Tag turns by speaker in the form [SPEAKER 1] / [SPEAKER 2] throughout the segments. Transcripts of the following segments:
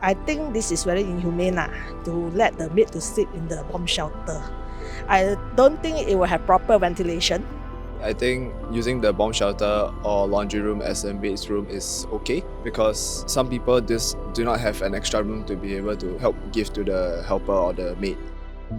[SPEAKER 1] I think this is very inhumane to let the maid to sleep in the bomb shelter. I don't think it will have proper ventilation.
[SPEAKER 2] I think using the bomb shelter or laundry room as a maid's room is okay because some people just do not have an extra room to be able to help give to the helper or the maid.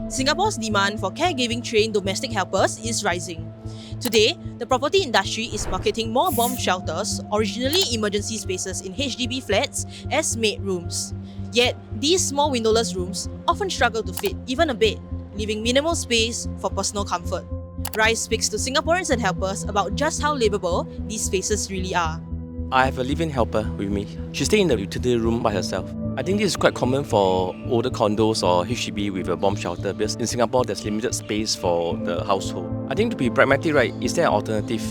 [SPEAKER 3] Singapore's demand for caregiving trained domestic helpers is rising. Today, the property industry is marketing more bomb shelters, originally emergency spaces in HDB flats, as maid rooms. Yet, these small windowless rooms often struggle to fit even a bed, leaving minimal space for personal comfort. Rice speaks to Singaporeans and helpers about just how livable these spaces really are.
[SPEAKER 4] I have a live-in helper with me. She stays in the utility room by herself. I think this is quite common for older condos or HDB with a bomb shelter because in Singapore there's limited space for the household. I think to be pragmatic, right, is there an alternative?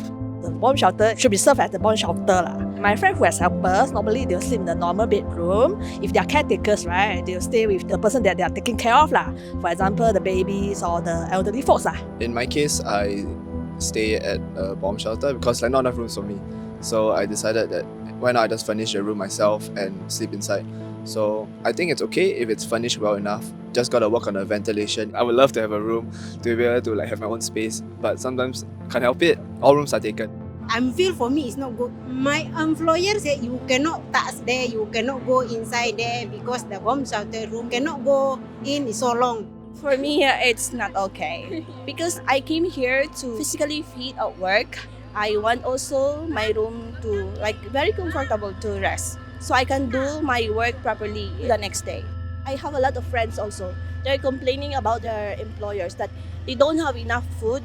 [SPEAKER 1] The bomb shelter should be served as the bomb shelter. My friend who has helpers, normally they'll sleep in the normal bedroom. If they are caretakers, right, they'll stay with the person that they are taking care of. For example, the babies or the elderly folks.
[SPEAKER 2] In my case, I stay at a bomb shelter because not enough rooms for me. So I decided that why not I just furnish a room myself and sleep inside. So I think it's okay if it's furnished well enough. Just gotta work on the ventilation. I would love to have a room to be able to have my own space, but sometimes can't help it. All rooms are taken.
[SPEAKER 5] Feel for me is not good. My employer said you cannot touch there, you cannot go inside there because the bomb shelter room cannot go in so long.
[SPEAKER 6] For me, it's not okay because I came here to physically fit at work. I want also my room to very comfortable to rest so I can do my work properly the next day. I have a lot of friends also. They're complaining about their employers that they don't have enough food,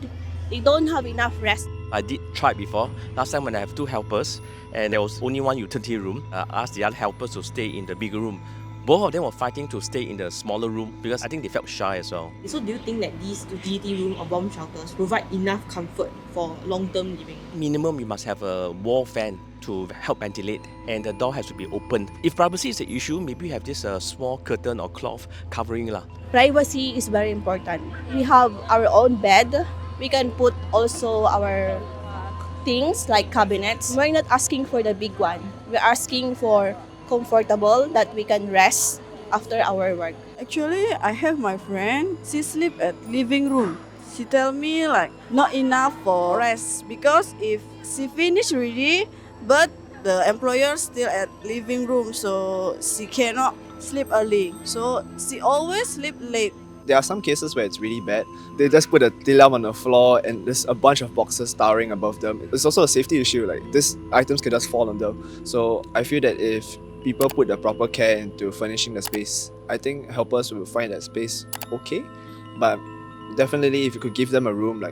[SPEAKER 6] they don't have enough rest.
[SPEAKER 4] I did try before. Last time when I have two helpers and there was only one utility room, I asked the other helpers to stay in the bigger room. Both of them were fighting to stay in the smaller room because I think they felt shy as well.
[SPEAKER 3] So do you think that these utility room or bomb shelters provide enough comfort for long-term living?
[SPEAKER 4] Minimum, we must have a wall fan to help ventilate and the door has to be opened. If privacy is an issue, maybe have this small curtain or cloth covering.
[SPEAKER 6] Privacy is very important. We have our own bed. We can put also our things like cabinets. We're not asking for the big one. We're asking for comfortable that we can rest after our work.
[SPEAKER 7] Actually, I have my friend. She sleep at living room. She tell me not enough for rest because if she finish already, but the employer still at living room, so she cannot sleep early. So she always sleep late.
[SPEAKER 2] There are some cases where it's really bad. They just put a tilam on the floor and there's a bunch of boxes towering above them. It's also a safety issue, these items can just fall on them. So I feel that if people put the proper care into furnishing the space, I think helpers will find that space okay. But definitely if you could give them a room,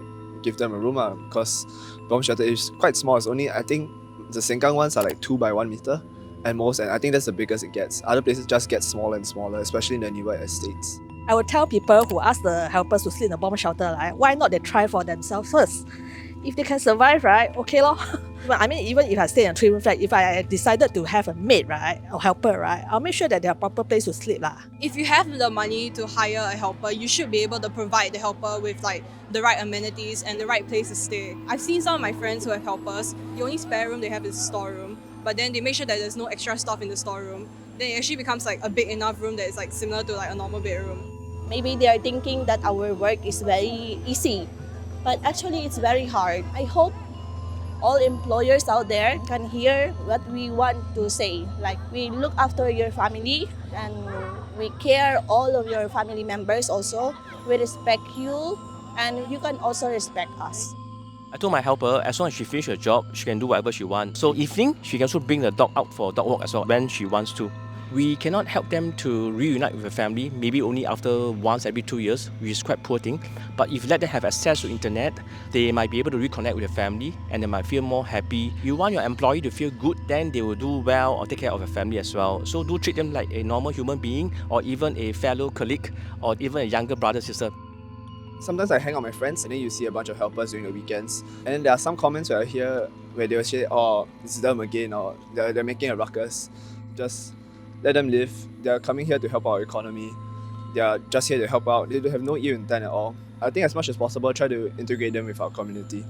[SPEAKER 2] give them a room because bomb shelter is quite small. It's only, I think the Sengkang ones are 2 by 1 meter at most, and I think that's the biggest it gets. Other places just get smaller and smaller, especially in the newer estates.
[SPEAKER 1] I would tell people who ask the helpers to sleep in the bomb shelter, why not they try for themselves first? If they can survive, okay lor. I mean, even if I stay in a 3-room flat, if I decided to have a maid, or helper, I'll make sure that they have proper place to sleep.
[SPEAKER 8] If you have the money to hire a helper, you should be able to provide the helper with the right amenities and the right place to stay. I've seen some of my friends who have helpers, the only spare room they have is a storeroom, but then they make sure that there's no extra stuff in the storeroom. Then it actually becomes a big enough room that is similar to a normal bedroom.
[SPEAKER 6] Maybe they are thinking that our work is very easy, but actually it's very hard. I hope all employers out there can hear what we want to say. We look after your family and we care all of your family members also. We respect you and you can also respect us.
[SPEAKER 4] I told my helper, as long as she finishes her job, she can do whatever she wants. So evening, she can also bring the dog out for a dog walk as well when she wants to. We cannot help them to reunite with a family, maybe only after once every 2 years, which is quite poor thing. But if you let them have access to internet, they might be able to reconnect with their family and they might feel more happy. You want your employee to feel good, then they will do well or take care of their family as well. So do treat them like a normal human being or even a fellow colleague or even a younger brother, sister.
[SPEAKER 2] Sometimes I hang out with my friends and then you see a bunch of helpers during the weekends. And then there are some comments where I hear where they will say, oh, it's them again, or they're making a ruckus. Just let them live. They're coming here to help our economy. They're just here to help out. They have no ill intent at all. I think as much as possible, try to integrate them with our community.